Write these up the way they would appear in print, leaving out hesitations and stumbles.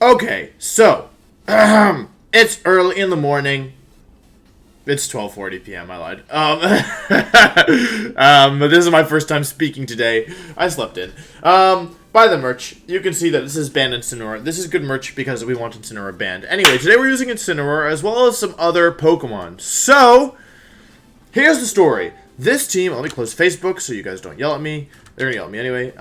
Okay, so, it's early in the morning. It's 12:40 p.m., I lied. But this is my first time speaking today. I slept in. Buy the merch. You can see that this is banned Incineroar. This is good merch because we want Incineroar banned. Anyway, today we're using Incineroar as well as some other Pokemon. So, here's the story. This team, let me close Facebook so you guys don't yell at me. They're gonna yell at me anyway.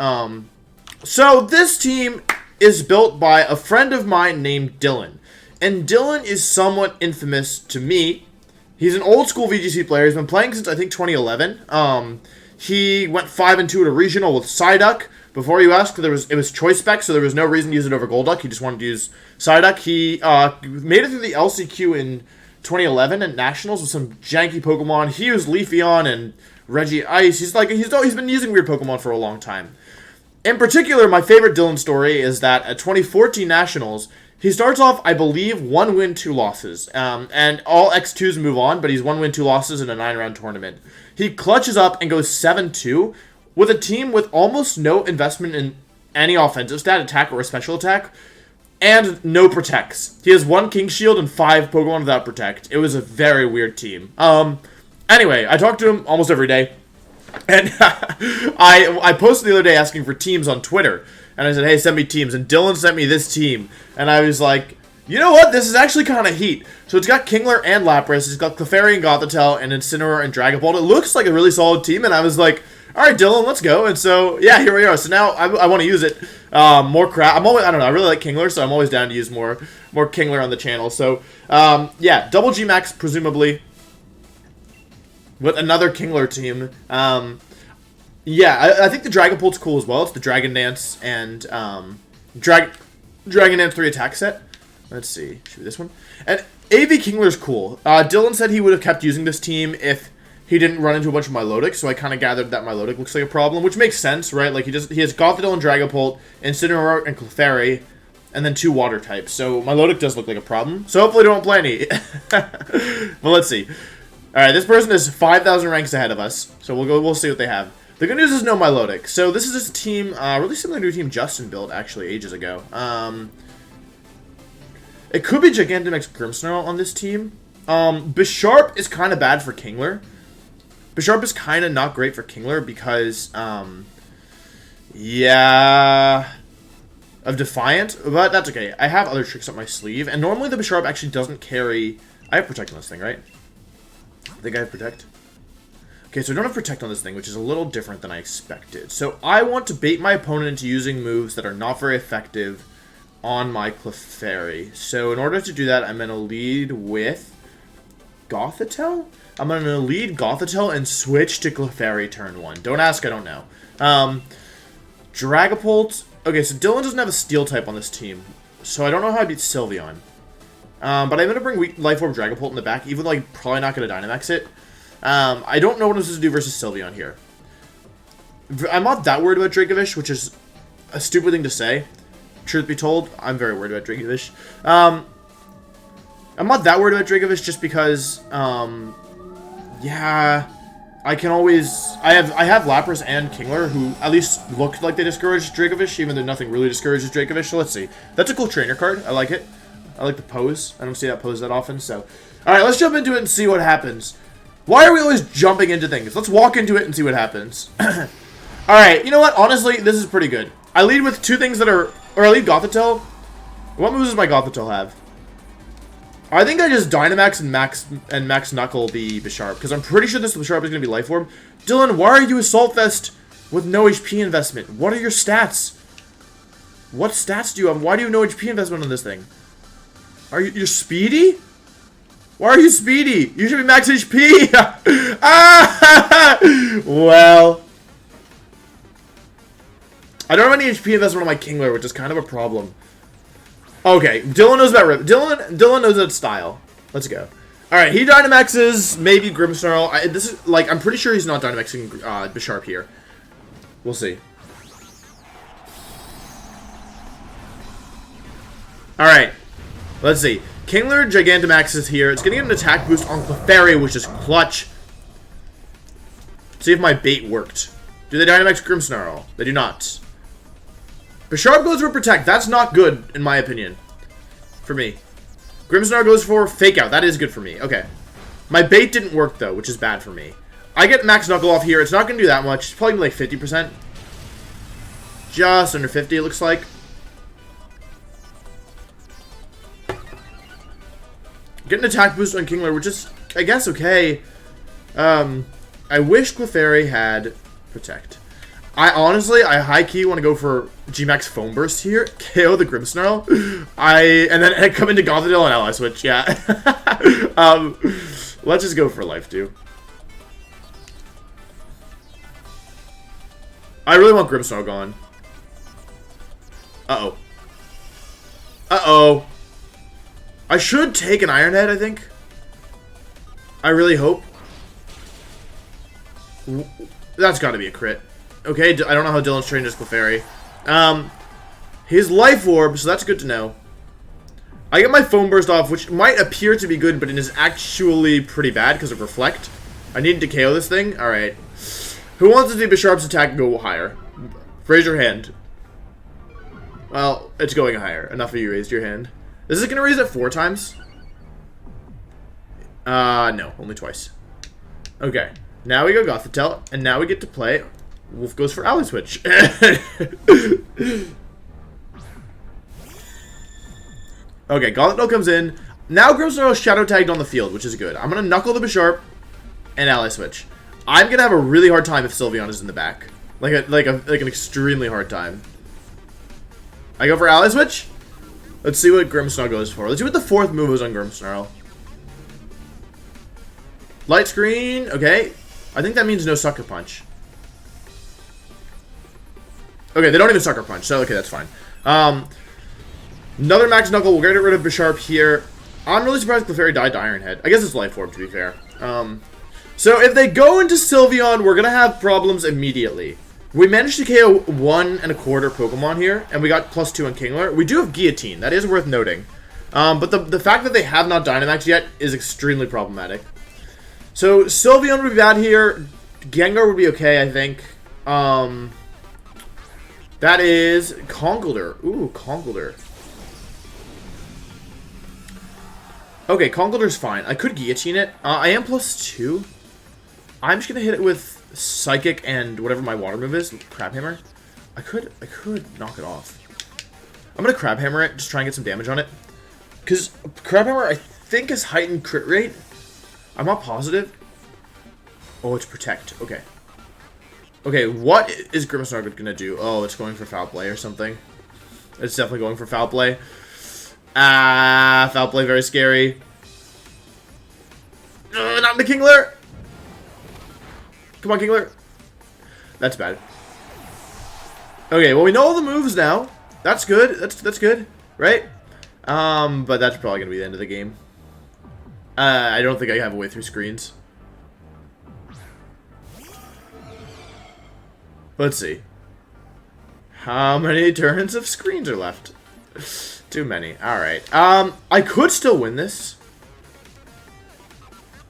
So this team is built by a friend of mine named Dillon. And Dillon is somewhat infamous to me. He's an old school VGC player. He's been playing since I think 2011. He went 5-2 at a regional with Psyduck. Before you ask, it was choice spec, so there was no reason to use it over Golduck. He just wanted to use Psyduck. He made it through the LCQ in 2011 at Nationals with some janky Pokemon. He used Leafeon and Reggie Ice. He's been using weird Pokemon for a long time. In particular, my favorite Dillon story is that at 2014 Nationals, he starts off, I believe, 1 win, 2 losses. And all X2s move on, but he's 1 win, 2 losses in a 9-round tournament. He clutches up and goes 7-2 with a team with almost no investment in any offensive stat, attack, or a special attack, and no protects. He has 1 King Shield and 5 Pokemon without protect. It was a very weird team. Anyway, I talk to him almost every day. And I posted the other day asking for teams on Twitter. And I said, hey, send me teams. And Dillon sent me this team. And I was like, you know what? This is actually kind of heat. So it's got Kingler and Lapras. It's got Clefairy and Gothitelle and Incineroar and Dragapult. It looks like a really solid team. And I was like, all right, Dillon, let's go. And so, yeah, here we are. So now I want to use it. More crap. I don't know. I really like Kingler, so I'm always down to use more Kingler on the channel. So, yeah, double Gmax, presumably, with another Kingler team. Yeah, I think the Dragapult's cool as well. It's the Dragon Dance and Dragon Dance 3 attack set. Let's see. Should be this one. And AV Kingler's cool. Dillon said he would have kept using this team if he didn't run into a bunch of Milotic, so I kind of gathered that Milotic looks like a problem, which makes sense, right? Like, he has Gothitelle and Dragapult, Incineroar and Clefairy, and then 2 water types. So Milotic does look like a problem. So hopefully they don't play any. But let's see. Alright, this person is 5,000 ranks ahead of us, so we'll see what they have. The good news is no Milotic. So this is just a team, really similar to a team Justin built, actually, ages ago. It could be Gigantamax Kingler on this team. Bisharp is kind of bad for Kingler. Bisharp is kind of not great for Kingler because, yeah, of Defiant, but that's okay. I have other tricks up my sleeve, and normally the Bisharp actually doesn't carry... I have Protect on this thing, right? I think I have Protect. Okay, so I don't have Protect on this thing, which is a little different than I expected. So I want to bait my opponent into using moves that are not very effective on my Clefairy. So in order to do that, I'm going to lead with Gothitelle? I'm going to lead Gothitelle and switch to Clefairy turn 1. Don't ask, I don't know. Dragapult. Okay, so Dillon doesn't have a Steel type on this team, so I don't know how I beat Sylveon. But I'm going to bring Life Orb Dragapult in the back, even though I'm probably not going to Dynamax it. I don't know what I'm supposed to do versus Sylveon here. I'm not that worried about Dracovish, which is a stupid thing to say. Truth be told, I'm very worried about Dracovish. I'm not that worried about Dracovish just because, yeah, I can always... I have Lapras and Kingler, who at least looked like they discouraged Dracovish, even though nothing really discourages Dracovish. So let's see. That's a cool trainer card. I like it. I like the pose. I don't see that pose that often, so... Alright, let's jump into it and see what happens. Why are we always jumping into things? Let's walk into it and see what happens. Alright, you know what? Honestly, this is pretty good. I lead with 2 things that are... Or I lead Gothitelle. What moves does my Gothitelle have? I think I just Dynamax and Max Knuckle the Bisharp, because I'm pretty sure this Bisharp is going to be Life Orb. Dillon, why are you Assault Vest with no HP investment? What are your stats? What stats do you have? Why do you have no HP investment on this thing? You're speedy? Why are you speedy? You should be max HP! Ah! Well... I don't have any HP investment on my Kingler, which is kind of a problem. Okay, Dillon knows about Rip. Dillon knows that style. Let's go. Alright, he Dynamaxes maybe Grimmsnarl. This is, like, I'm pretty sure he's not Dynamaxing Bisharp here. We'll see. Alright, let's see. Kingler Gigantamax is here. It's getting an attack boost on Clefairy, which is clutch. See if my bait worked. Do they Dynamax Grimmsnarl? They do not. Bisharp goes for Protect. That's not good, in my opinion. for me. Grimmsnarl goes for Fake Out. That is good for me. Okay. My bait didn't work, though, which is bad for me. I get Max Knuckle off here. It's not going to do that much. It's probably like 50%. Just under 50, it looks like. Get an attack boost on Kingler, which is, I guess, okay. I wish Clefairy had Protect. I high-key want to go for G-Max Foam Burst here. KO the Grimmsnarl. And then come into Gothitelle and Ally Switch, yeah. Let's just go for Life, too. I really want Grimmsnarl gone. Uh-oh. Uh-oh. I should take an Iron Head, I think. I really hope. That's got to be a crit. Okay, I don't know how Dillon's trained as Clefairy. His Life Orb, so that's good to know. I get my Foam Burst off, which might appear to be good, but it is actually pretty bad because of Reflect. I need to KO this thing. Alright. Who wants to see Bisharp's attack go higher? Raise your hand. Well, it's going higher. Enough of you raised your hand. Is it going to raise it 4 times? No. Only twice. Okay. Now we go Gothitelle, and now we get to play... Wolf goes for Ally Switch. Okay, Gothitelle comes in. Now Grimmsnarl is Shadow Tagged on the field, which is good. I'm going to Knuckle the Bisharp and Ally Switch. I'm going to have a really hard time if Sylveon is in the back. Like an extremely hard time. I go for Ally Switch. Let's see what Grimmsnarl goes for. Let's see what the 4th move is on Grimmsnarl. Light Screen. Okay. I think that means no Sucker Punch. Okay, they don't even Sucker Punch, so okay, that's fine. Another Max Knuckle. We'll get rid of Bisharp here. I'm really surprised Clefairy died to Iron Head. I guess it's Life Orb, to be fair. So if they go into Sylveon, we're going to have problems immediately. We managed to KO 1 1/4 Pokemon here, and we got +2 on Kingler. We do have Guillotine. That is worth noting. But the fact that they have not Dynamax yet is extremely problematic. So Sylveon would be bad here. Gengar would be okay, I think. That is Conkeldurr. Ooh, Conkeldurr. Okay, Conkeldurr's fine. I could Guillotine it. I am +2. I'm just gonna hit it with Psychic and whatever my water move is. Crab Hammer. I could knock it off. I'm gonna Crab Hammer it, just try and get some damage on it. Because Crab Hammer, I think, is heightened crit rate. I'm not positive. Oh, it's Protect. Okay. Okay, what is Grimmsnarl gonna do? Oh, it's going for Foul Play or something. It's definitely going for Foul Play. Foul Play, very scary. Not the Kingler! Come on, Kingler. That's bad. Okay, well, we know all the moves now. That's good. That's good, right? But that's probably gonna be the end of the game. I don't think I have a way through screens. Let's see. How many turns of screens are left? Too many. Alright. I could still win this.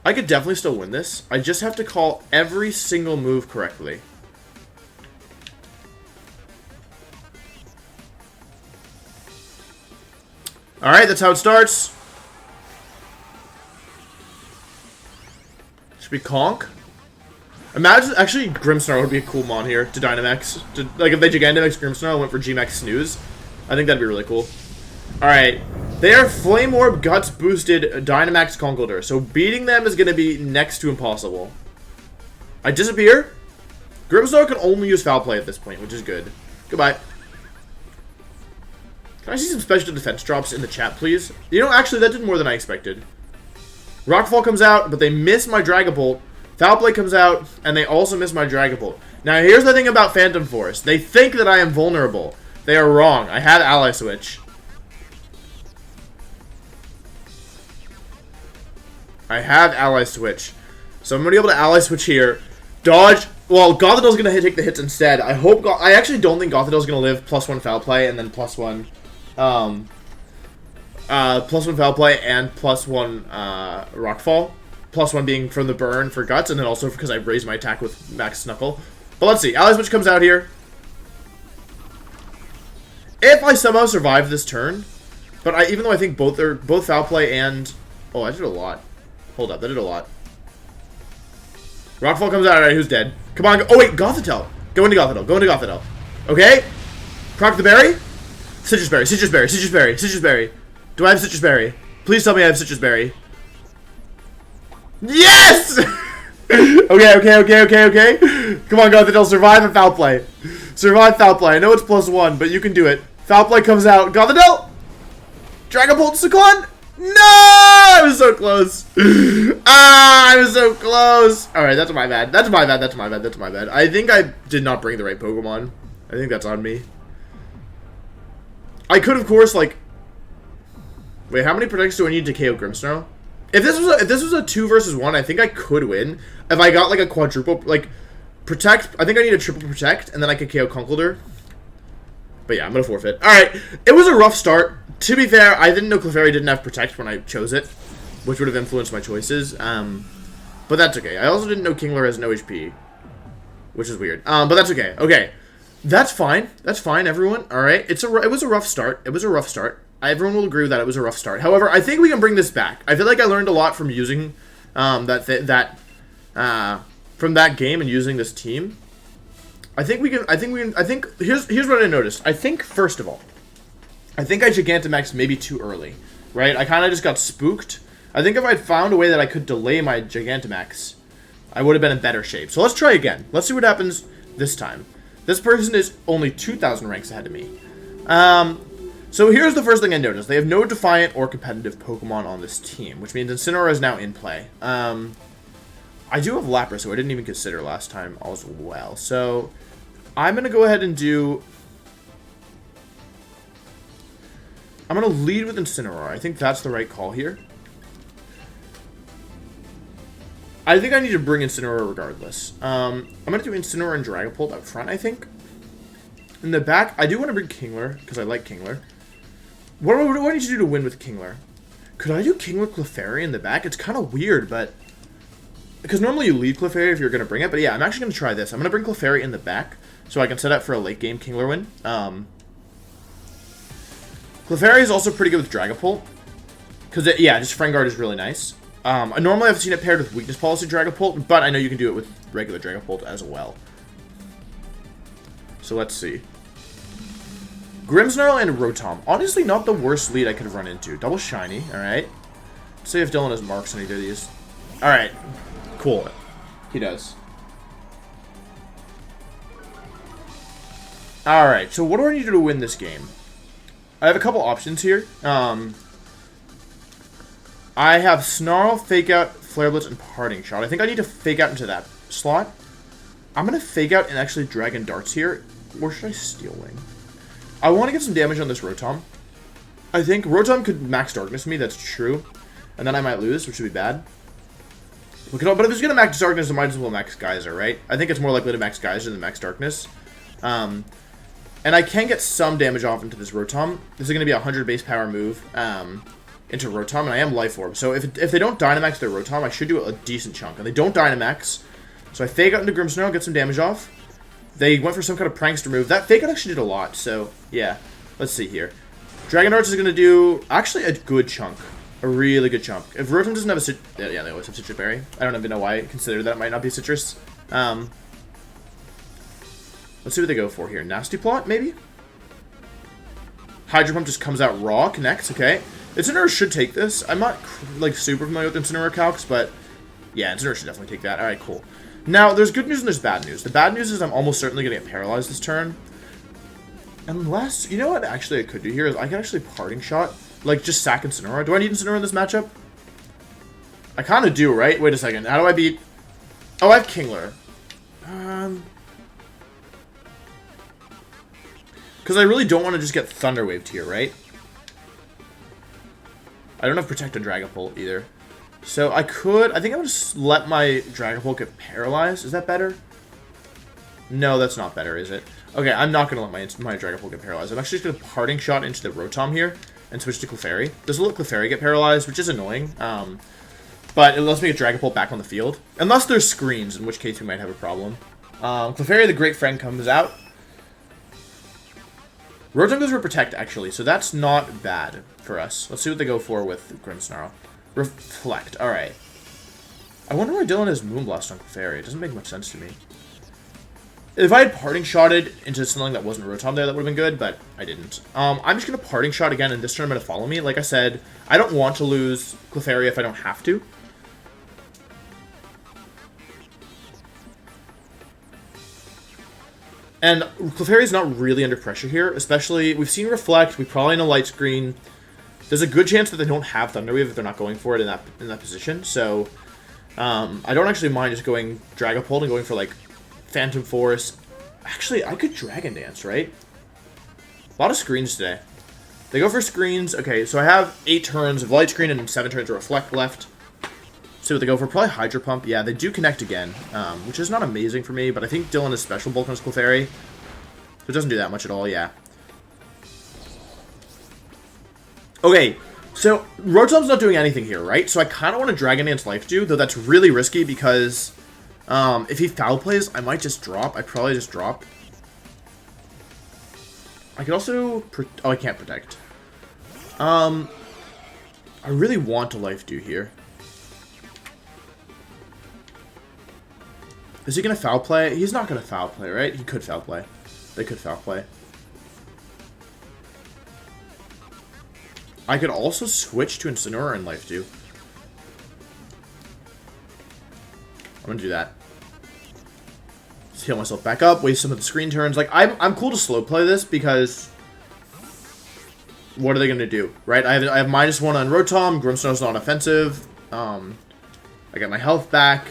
I could definitely still win this. I just have to call every single move correctly. Alright, that's how it starts. Should be Conk. Imagine, actually, Grimmsnarl would be a cool mon here to Dynamax. Like, if they Gigantamax Grimmsnarl and went for G-Max Snooze, I think that'd be really cool. Alright, they are Flame Orb Guts boosted Dynamax Conkeldurr, so beating them is going to be next to impossible. I disappear. Grimmsnarl can only use Foul Play at this point, which is good. Goodbye. Can I see some special defense drops in the chat, please? You know, actually, that did more than I expected. Rockfall comes out, but they miss my Dragapult. Foul Play comes out, and they also miss my Dragapult. Now, here's the thing about Phantom Force. They think that I am vulnerable. They are wrong. I have Ally Switch. I have Ally Switch. So I'm going to be able to Ally Switch here. Dodge. Well, Gothitell's going to take the hits instead. I hope... I actually don't think Gothitell's going to live +1 Foul Play and then +1... +1 Foul Play and +1 Rockfall. +1 being from the burn for Guts, and then also because I raised my attack with Max Knuckle. But let's see. Ally Switch comes out here. If I somehow survive this turn, But even though I think both foul play and... Oh, I did a lot. Hold up, that did a lot. Rockfall comes out. Alright, who's dead? Come on. Oh, wait, Gothitelle. Go into Gothitelle. Go into Gothitelle. Okay. Proc the berry. Citrus berry. Citrus berry. Citrus berry. Citrus berry. Do I have citrus berry? Please tell me I have citrus berry. Yes! Okay. Come on, Gothitelle. Survive a foul play. Survive foul play. I know it's +1, but you can do it. Foul play comes out. Gothitelle! Dragon Bolt Sequon! No! I was so close. I was so close. Alright, that's my bad. That's my bad. I think I did not bring the right Pokemon. I think that's on me. I could, of course, like... Wait, how many protects do I need to KO Grimmsnarl? If this was a 2 versus 1, I think I could win. If I got, like, a quadruple... Like, protect... I think I need a triple protect, and then I could KO Conkeldurr. But yeah, I'm gonna forfeit. Alright, it was a rough start. To be fair, I didn't know Clefairy didn't have Protect when I chose it, which would have influenced my choices. But that's okay. I also didn't know Kingler has no HP, which is weird. But that's okay. Okay, that's fine. That's fine, everyone. All right, it was a rough start. It was a rough start. Everyone will agree with that. It was a rough start. However, I think we can bring this back. I feel like I learned a lot from using from that game and using this team. I think here's what I noticed. I think first of all, I think I Gigantamaxed maybe too early, right? I kind of just got spooked. I think if I'd found a way that I could delay my Gigantamax, I would have been in better shape. So let's try again. Let's see what happens this time. This person is only 2,000 ranks ahead of me. So here's the first thing I noticed. They have no Defiant or competitive Pokemon on this team, which means Incineroar is now in play. I do have Lapras, who I didn't even consider last time as well. So I'm going to go ahead and do... I'm going to lead with Incineroar. I think that's the right call here. I think I need to bring Incineroar regardless. I'm going to do Incineroar and Dragapult up front, I think. In the back, I do want to bring Kingler, because I like Kingler. What do I need to do to win with Kingler? Could I do Kingler Clefairy in the back? It's kind of weird, but... Because normally you lead Clefairy if you're going to bring it, but yeah, I'm actually going to try this. I'm going to bring Clefairy in the back, so I can set up for a late game Kingler win. Clefairy is also pretty good with Dragapult. Because, yeah, just Friend is really nice. Normally I've seen it paired with Weakness Policy Dragapult, but I know you can do it with regular Dragapult as well. So let's see. Grimmsnarl and Rotom. Honestly, not the worst lead I could have run into. Double Shiny, alright. Let's see if Dillon has marks on either of these. Alright, cool. He does. Alright, so what do I need to do to win this game? I have a couple options here. I have Snarl, Fake Out, Flare Blitz, and Parting Shot. I think I need to Fake Out into that slot. I'm going to Fake Out and actually Dragon Darts here. Or should I Steel Wing? I want to get some damage on this Rotom. I think Rotom could Max Darkness me, that's true. And then I might lose, which would be bad. But if it's going to Max Darkness, it might as well Max Geyser, right? I think it's more likely to Max Geyser than Max Darkness. And I can get some damage off into this Rotom. This is going to be a 100 base power move into Rotom, and I am Life Orb. So if they don't Dynamax their Rotom, I should do a decent chunk. And they don't Dynamax. So I Fake Out into Grimmsnarl, get some damage off. They went for some kind of Prankster move. That Fake Out actually did a lot, so yeah. Let's see here. Dragon Darts is going to do actually a good chunk. A really good chunk. If Rotom doesn't have a citrus... Yeah, they always have Citrus Berry. I don't even know why I considered that it might not be citrus. Let's see what they go for here. Nasty Plot, maybe? Hydro Pump just comes out raw, connects, okay. Incineroar should take this. I'm not, like, super familiar with Incineroar calcs, but yeah, Incineroar should definitely take that. Alright, cool. Now, there's good news and there's bad news. The bad news is I'm almost certainly going to get paralyzed this turn. Unless, you know what actually I could do here is I can actually Parting Shot, like, just sack Incineroar. Do I need Incineroar in this matchup? I kind of do, right? Wait a second. How do I beat... Oh, I have Kingler. Because I really don't want to just get Thunder Waved here, right? I don't have Protect on Dragapult either. So I could... I think I would just let my Dragapult get paralyzed. Is that better? No, that's not better, is it? Okay, I'm not going to let my Dragapult get paralyzed. I'm actually just going to Parting Shot into the Rotom here and switch to Clefairy. This will let Clefairy get paralyzed, which is annoying. But it lets me get Dragapult back on the field. Unless there's screens, in which case we might have a problem. Clefairy, the Great Friend, comes out. Rotom goes for Protect, actually, so that's not bad for us. Let's see what they go for with Grimmsnarl. Reflect, alright. I wonder why Dillon has Moonblast on Clefairy. It doesn't make much sense to me. If I had Parting Shotted into something that wasn't Rotom there, that would have been good, but I didn't. I'm just going to Parting Shot again, and this turn I'm going to Follow Me. Like I said, I don't want to lose Clefairy if I don't have to. And Clefairy's not really under pressure here, especially, we've seen Reflect, we probably know Light Screen. There's a good chance that they don't have Thunder Wave if they're not going for it in that position, so I don't actually mind just going Dragapult and going for, like, Phantom Force. Actually, I could Dragon Dance, right? A lot of screens today. They go for screens. Okay, so I have 8 turns of Light Screen and 7 turns of Reflect left. See what they go for. Probably Hydro Pump. Yeah, they do connect again, which is not amazing for me, but I think Dillon is Special Bulk on his Clefairy. So it doesn't do that much at all, yeah. Okay, so Rotom's not doing anything here, right? So I kind of want to Dragon Dance Life Dew, though that's really risky because if he Foul Plays, I might just drop. I'd probably just drop. I could also... Oh, I can't Protect. I really want to Life Dew here. Is he going to Foul Play? He's not going to Foul Play, right? He could Foul Play. They could Foul Play. I could also switch to Incineroar and Life Dew. I'm going to do that. Just heal myself back up, waste some of the screen turns. Like, I'm cool to slow play this because what are they going to do, right? I have -1 on Rotom. Grimmsnarl's not offensive. I got my health back.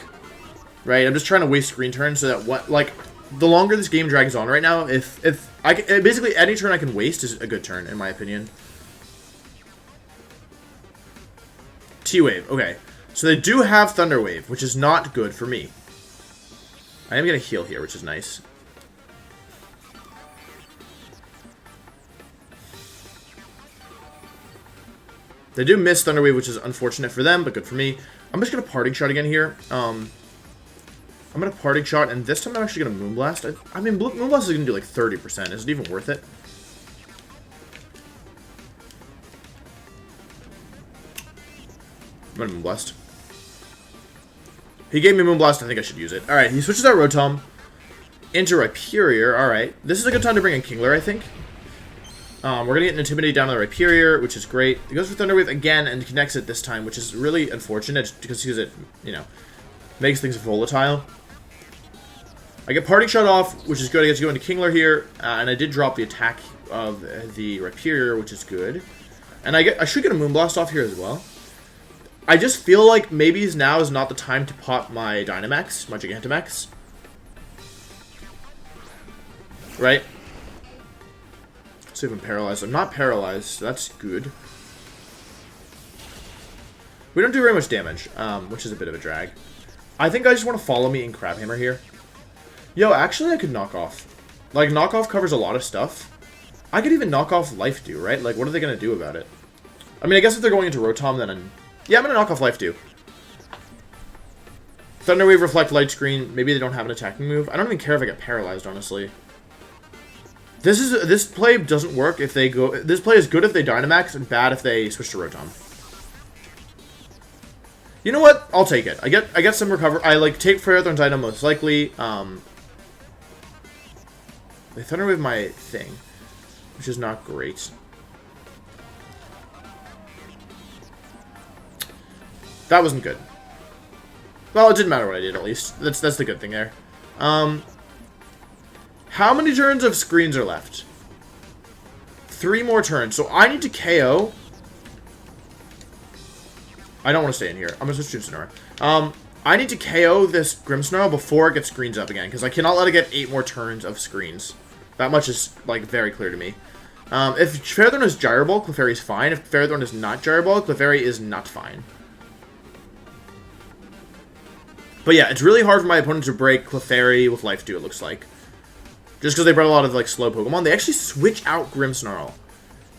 Right, I'm just trying to waste screen turns so that the longer this game drags on right now, basically any turn I can waste is a good turn in my opinion. T-Wave, okay, so they do have Thunder Wave, which is not good for me. I am gonna heal here, which is nice. They do miss Thunder Wave, which is unfortunate for them, but good for me. I'm just gonna Parting Shot again here. I'm going to Parting Shot, and this time I'm actually going to Moonblast. I mean, Moonblast is going to do like 30%. Is it even worth it? I'm going to Moonblast. He gave me Moonblast. I think I should use it. Alright, he switches out Rotom into Rhyperior. Alright, this is a good time to bring in Kingler, I think. We're going to get an Intimidate down on the Rhyperior, which is great. He goes for Thunder Wave again and connects it this time, which is really unfortunate because it, you know, makes things volatile. I get Parting Shot off, which is good. I get to go into Kingler here, and I did drop the attack of the Rhyperior, which is good. And I should get a Moonblast off here as well. I just feel like maybe now is not the time to pop my Dynamax, my Gigantamax. Right? Let's see if I'm paralyzed. I'm not paralyzed, so that's good. We don't do very much damage, which is a bit of a drag. I think I just want to Follow Me and Crabhammer here. Yo, actually I could Knock Off. Like, Knock Off covers a lot of stuff. I could even Knock Off Life Dew, right? Like, what are they going to do about it? I mean, I guess if they're going into Rotom, then yeah, I'm going to Knock Off Life Dew. Thunder Wave, Reflect, Light Screen. Maybe they don't have an attacking move. I don't even care if I get paralyzed, honestly. This play doesn't work if they go... This play is good if they Dynamax and bad if they switch to Rotom. You know what? I'll take it. I get some recover. I like take Ferrothorn's item most likely. They Thunder Wave my thing, which is not great. That wasn't good. Well, it didn't matter what I did, at least. That's the good thing there. How many turns of screens are left? 3 more turns. So I need to KO. I don't want to stay in here. I'm going to switch to Incineroar. I need to KO this Grimmsnarl before it gets screens up again, because I cannot let it get 8 more turns of screens. That much is, like, very clear to me. If Ferrothorn is Gyro Ball, Clefairy is fine. If Ferrothorn is not Gyro Ball, Clefairy is not fine. But yeah, it's really hard for my opponent to break Clefairy with Life Dew, it looks like. Just because they brought a lot of, like, slow Pokemon. They actually switch out Grimmsnarl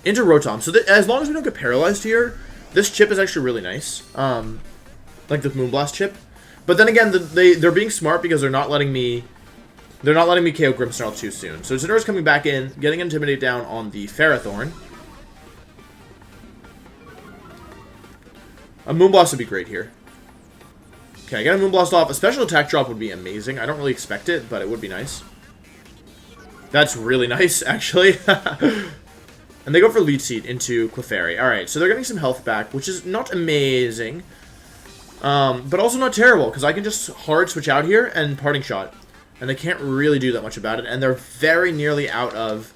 into Rotom. So as long as we don't get paralyzed here, this chip is actually really nice. Like the Moonblast chip. But then again, they're being smart because they're not letting me They're not letting me KO Grimmsnarl too soon. So Incineroar's coming back in, getting Intimidate down on the Ferrothorn. A Moonblast would be great here. Okay, I got a Moonblast off. A special attack drop would be amazing. I don't really expect it, but it would be nice. That's really nice, actually. And they go for Leech Seed into Clefairy. Alright, so they're getting some health back, which is not amazing. But also not terrible, because I can just hard switch out here and Parting Shot. And they can't really do that much about it. And they're very nearly out of...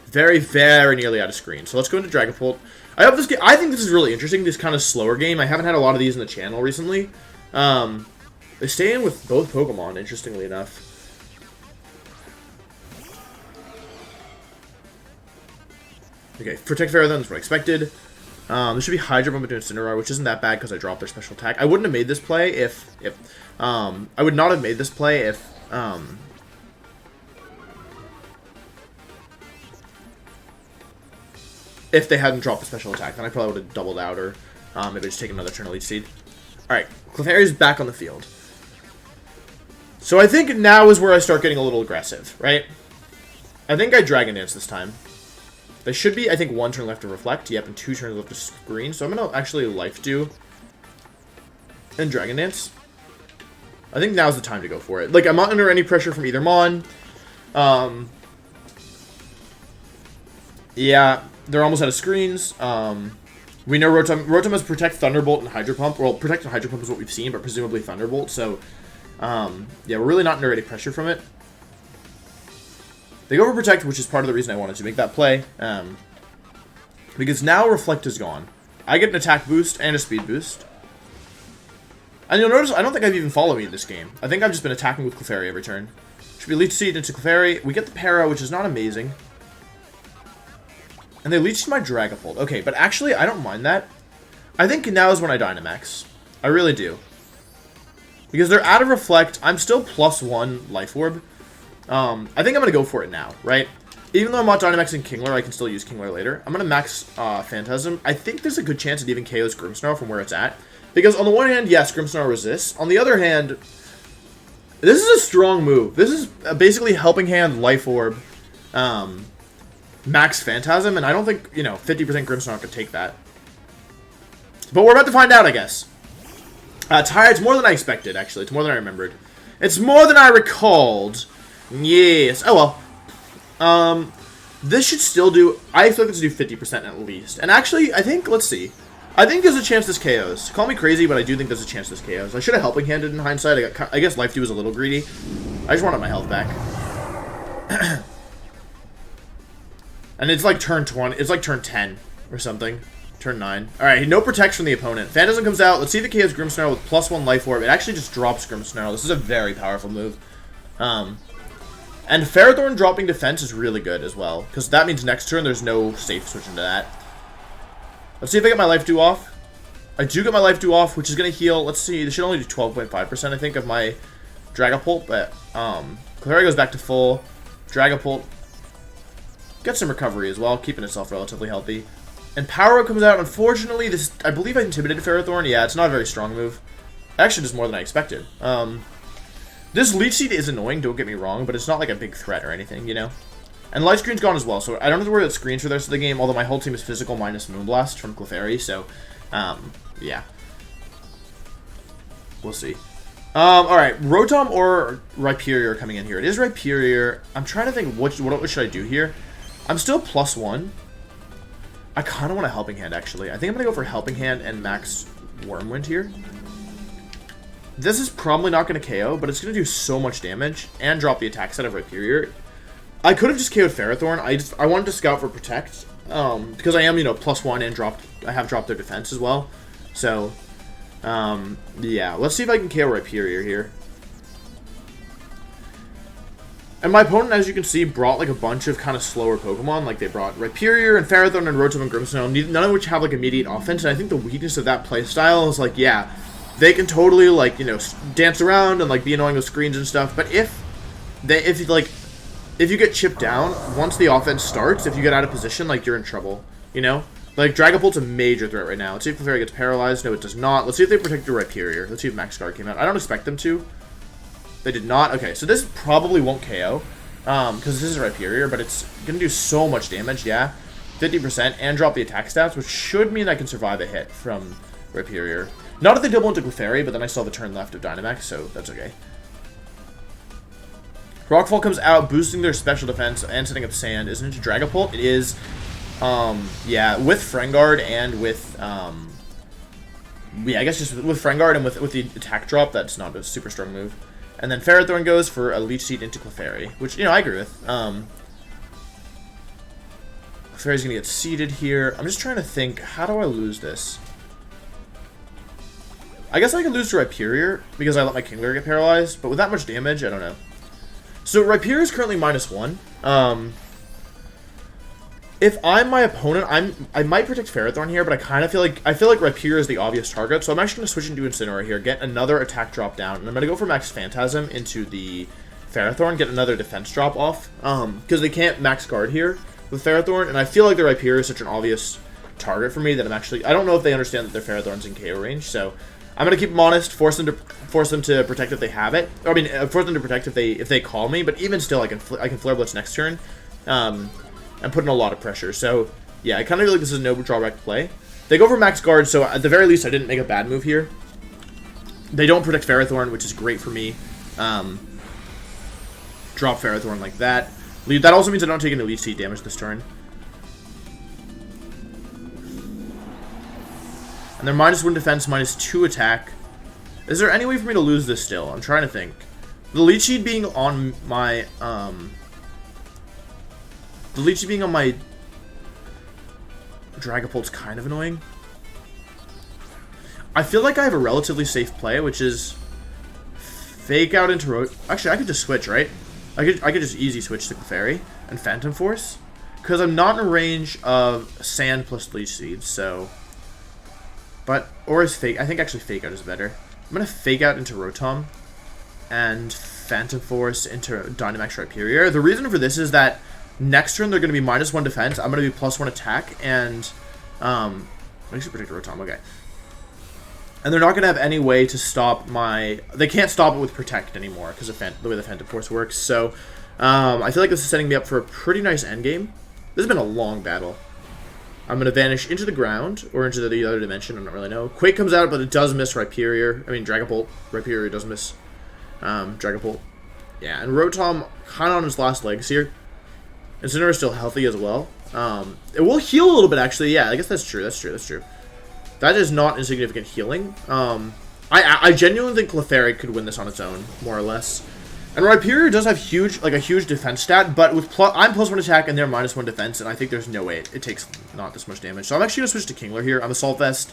Very, very nearly out of screen. So let's go into Dragapult. I hope this game... I think this is really interesting, this kind of slower game. I haven't had a lot of these in the channel recently. They stay in with both Pokemon, interestingly enough. Okay, Protect Ferrothorn is what I expected. There should be Hydro Pump into Incineroar, which isn't that bad because I dropped their special attack. I wouldn't have made this play if I would not have made this play if they hadn't dropped the special attack. Then I probably would have doubled out or maybe just taken another turn Leech Seed. Alright, Clefairy's back on the field. So I think now is where I start getting a little aggressive, right? I think I Dragon Dance this time. There should be, I think, 1 turn left to Reflect. Yep, and 2 turns left to Screen. So I'm going to actually Life Dew and Dragon Dance. I think now's the time to go for it. Like, I'm not under any pressure from either Mon. Yeah, they're almost out of screens. We know Rotom has Protect, Thunderbolt, and Hydro Pump. Well, Protect and Hydro Pump is what we've seen, but presumably Thunderbolt. So, yeah, we're really not under any pressure from it. They go for Protect, which is part of the reason I wanted to make that play. Because now Reflect is gone. I get an attack boost and a speed boost. And you'll notice I don't think I've even followed me in this game. I think I've just been attacking with Clefairy every turn. Should be Leech Seed into Clefairy. We get the Para, which is not amazing. And they Leech my Dragapult. Okay, but actually, I don't mind that. I think now is when I Dynamax. I really do. Because they're out of Reflect. I'm still +1 Life Orb. I think I'm going to go for it now, right? Even though I'm not Dynamaxing Kingler, I can still use Kingler later. I'm going to max Phantasm. I think there's a good chance it even KOs Grimmsnarl from where it's at. Because on the one hand, yes, Grimmsnarl resists. On the other hand, this is a strong move. This is basically Helping Hand, Life Orb, max Phantasm, and I don't think, 50% Grimmsnarl could take that. But we're about to find out, I guess. It's more than I expected, actually. It's more than I remembered. It's more than I recalled. Yes. Oh, well. This should still do... I expect this to do 50% at least. And actually, I think... Let's see. I think there's a chance this KOs. Call me crazy, but I do think there's a chance this KOs. I should have Helping Handed in hindsight. I guess Life Dew was a little greedy. I just wanted my health back. And it's like turn 20. It's like turn 10 or something. Turn 9. Alright, no Protect from the opponent. Phantasm comes out. Let's see if it KOs Grimmsnarl with +1 Life Orb. It actually just drops Grimmsnarl. This is a very powerful move. And Ferrothorn dropping defense is really good as well. Because that means next turn there's no safe switch into that. Let's see if I get my Life Dew off. I do get my Life Dew off, which is going to heal. Let's see. This should only do 12.5%, I think, of my Dragapult. But Clefairy goes back to full. Dragapult gets some recovery as well, keeping itself relatively healthy. And Power Up comes out. Unfortunately, this I believe I intimidated Ferrothorn. Yeah, it's not a very strong move. Actually, just more than I expected. This Leech Seed is annoying, don't get me wrong, but it's not like a big threat or anything, And Light Screen's gone as well, so I don't have to worry about screens for the rest of the game, although my whole team is physical minus Moonblast from Clefairy, so, yeah. We'll see. Alright, Rotom or Rhyperior are coming in here. It is Rhyperior. I'm trying to think, what should I do here? I'm still +1. I kind of want a Helping Hand, actually. I think I'm going to go for Helping Hand and max Wormwind here. This is probably not going to KO, but it's going to do so much damage and drop the attack set of Rhyperior. I could have just KO'd Ferrothorn. I wanted to scout for Protect, because I am, +1 and I have dropped their defense as well. So, yeah. Let's see if I can KO Rhyperior here. And my opponent, as you can see, brought like a bunch of kind of slower Pokemon. Like they brought Rhyperior and Ferrothorn and Rotom and Grimmsnarl, none of which have like immediate offense. And I think the weakness of that playstyle is like, yeah, they can totally like, dance around and like be annoying with screens and stuff. But if you get chipped down, once the offense starts, if you get out of position, like you're in trouble, Like Dragapult's a major threat right now. Let's see if Clefairy gets paralyzed. No, it does not. Let's see if they protect the Rhyperior. Let's see if Max Guard came out. I don't expect them to. They did not. Okay, so this probably won't KO. Because this is Rhyperior, but it's going to do so much damage, yeah. 50% and drop the attack stats, which should mean I can survive a hit from Rhyperior. Not if they double into Clefairy, but then I still have the turn left of Dynamax, so that's okay. Rockfall comes out, boosting their special defense and setting up Sand. Isn't it Dragapult? It is, yeah, with Frengard and with, yeah, I guess just with Frengard and with the attack drop, that's not a super strong move. And then Ferrothorn goes for a Leech Seed into Clefairy, which, you know, I agree with. Clefairy's gonna get seeded here. I'm just trying to think, how do I lose this? I guess I can lose to Rhyperior, because I let my Kingler get paralyzed, but with that much damage, I don't know. So Rhyperior is currently -1. If I'm my opponent, I might protect Ferrothorn here, but I kind of feel like Rhyperior is the obvious target, so I'm actually going to switch into Incineroar here, get another attack drop down, and I'm going to go for Max Phantasm into the Ferrothorn, get another defense drop off, because they can't max guard here with Ferrothorn, and I feel like the Rhyperior is such an obvious target for me that I don't know if they understand that their Ferrothorn's in KO range, so I'm going to keep them honest, force them to protect if they have it, or, I mean, force them to protect if they call me, but even still, I can Flare Blitz next turn, and put in a lot of pressure. So, yeah, I kind of feel like this is no drawback play. They go for max guard, so at the very least, I didn't make a bad move here. They don't protect Ferrothorn, which is great for me. Drop Ferrothorn like that. That also means I don't take any Leech Seed damage this turn. And they're -1 defense, -2 attack. Is there any way for me to lose this still? I'm trying to think. The Leech Seed being on my, the Leech Seed being on my Dragapult's kind of annoying. I feel like I have a relatively safe play, which is Fake Out into Actually, I could just switch, right? I could just easy switch to Clefairy and Phantom Force, because I'm not in range of Sand plus Leech Seeds, so. But, or is Fake, I think actually Fake Out is better. I'm going to Fake Out into Rotom and Phantom Force into Dynamax Rhyperior. The reason for this is that next turn they're going to be -1 defense, I'm going to be +1 attack, and, I should protect Rotom, okay. And they're not going to have any way to stop they can't stop it with Protect anymore, because of the way the Phantom Force works, so, I feel like this is setting me up for a pretty nice endgame. This has been a long battle. I'm going to vanish into the ground, or into the other dimension, I don't really know. Quake comes out, but it does miss Rhyperior. I mean, Dragapult. Rhyperior does miss Dragapult. Yeah, and Rotom kind of on his last legs here. Incineroar is still healthy as well. It will heal a little bit, actually. Yeah, I guess that's true. That's true. That is not insignificant healing. I genuinely think Clefairy could win this on its own, more or less. And Rhyperior does have a huge defense stat, but with I'm +1 attack and they're -1 defense, and I think there's no way it takes not this much damage. So I'm actually going to switch to Kingler here. I'm Assault Vest.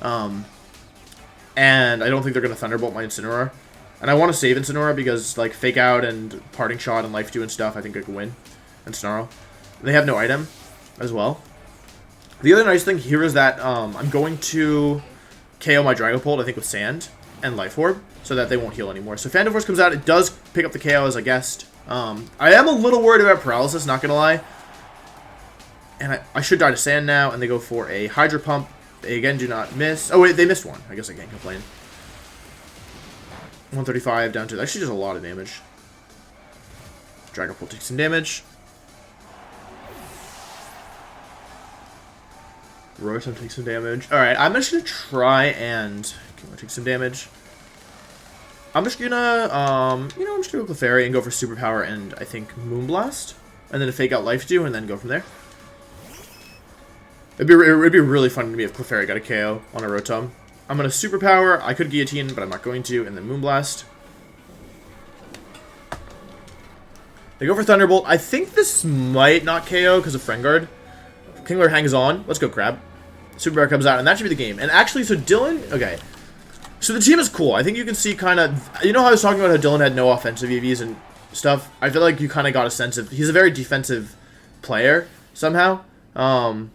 And I don't think they're going to Thunderbolt my Incineroar. And I want to save Incineroar because, like, Fake Out and Parting Shot and Life Dew and stuff, I think I can win. And Snarl. And they have no item as well. The other nice thing here is that I'm going to KO my Dragapult, I think, with Sand and Life Orb, so that they won't heal anymore. So Phantom Force comes out. It does pick up the KO, as I guessed. I am a little worried about Paralysis, not going to lie. And I should die to Sand now, and they go for a Hydro Pump. They, again, do not miss. Oh, wait, they missed one. I guess I can't complain. 135 down to... Actually, does a lot of damage. Dragapult takes some damage. Rotom takes some damage. Alright, I'm just going to try and... take some damage. I'm just gonna, I'm just gonna go Clefairy and go for Superpower and, I think, Moonblast. And then to Fake Out Life Dew and then go from there. It'd be really fun to me if Clefairy got a KO on a Rotom. I'm gonna Superpower. I could Guillotine, but I'm not going to. And then Moonblast. They go for Thunderbolt. I think this might not KO because of Frengard. Kingler hangs on. Let's go Crab. Superpower comes out, and that should be the game. And actually, so Dillon... Okay. So the team is cool. I think you can see kind of... You know how I was talking about how Dillon had no offensive EVs and stuff? I feel like you kind of got a sense of... He's a very defensive player, somehow. I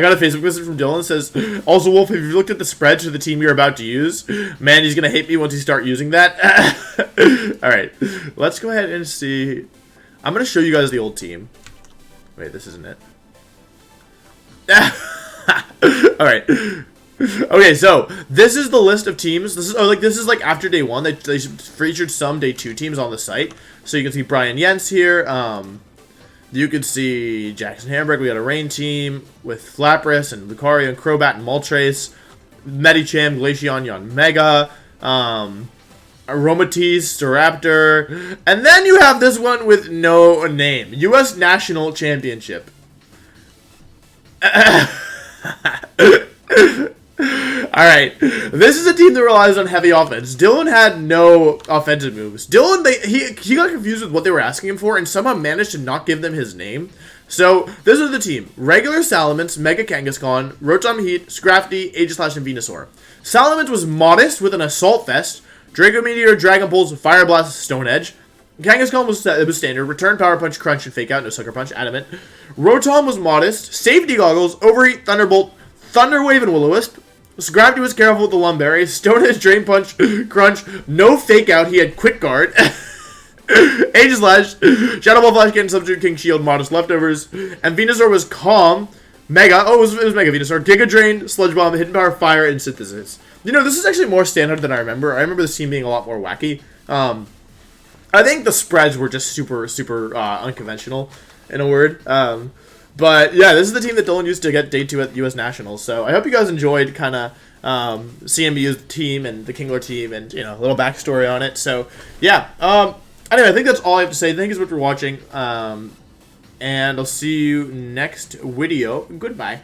got a Facebook message from Dillon that says, also, Wolf, have you looked at the spreads for the team you're about to use? Man, he's going to hate me once you start using that. Alright, let's go ahead and see. I'm going to show you guys the old team. Wait, this isn't it. Alright. Okay, so this is the list of teams. This is like after day 1. They featured some day 2 teams on the site. So you can see Brian Jens here. You could see Jackson Hamburg. We got a Rain team with Lapras and Lucario and Crobat and Moltres. Medicham, Glaceon, Yon Mega, Aromatisse, Staraptor. And then you have this one with no name. U.S. National Championship. Alright, this is a team that relies on heavy offense. Dillon had no offensive moves. Dillon, he got confused with what they were asking him for and somehow managed to not give them his name. So, this is the team. Regular Salamence, Mega Kangaskhan, Rotom Heat, Scrafty, Aegislash, and Venusaur. Salamence was modest with an Assault Vest, Draco Meteor, Dragon Pulse, Fire Blast, Stone Edge. Kangaskhan was standard, Return, Power Punch, Crunch, and Fake Out, no Sucker Punch, Adamant. Rotom was modest, Safety Goggles, Overheat, Thunderbolt, Thunder Wave, and Will-O-Wisp. Scrafty was careful with the Lumberry, Stone Edge, Drain Punch, Crunch, no Fake Out, he had Quick Guard. Aegislash, Shadow Ball, Flash Cannon, Substitute King Shield, Modest Leftovers, and Venusaur was Calm, Mega, it was Mega Venusaur, Giga Drain, Sludge Bomb, Hidden Power, Fire, and Synthesis. You know, this is actually more standard than I remember. I remember this team being a lot more wacky. I think the spreads were just super unconventional, in a word. But yeah, this is the team that Dillon used to get day 2 at U.S. Nationals. So I hope you guys enjoyed kind of seeing me use the team and the Kingler team and, you know, a little backstory on it. So yeah, anyway, I think that's all I have to say. Thank you so much for watching, and I'll see you next video. Goodbye.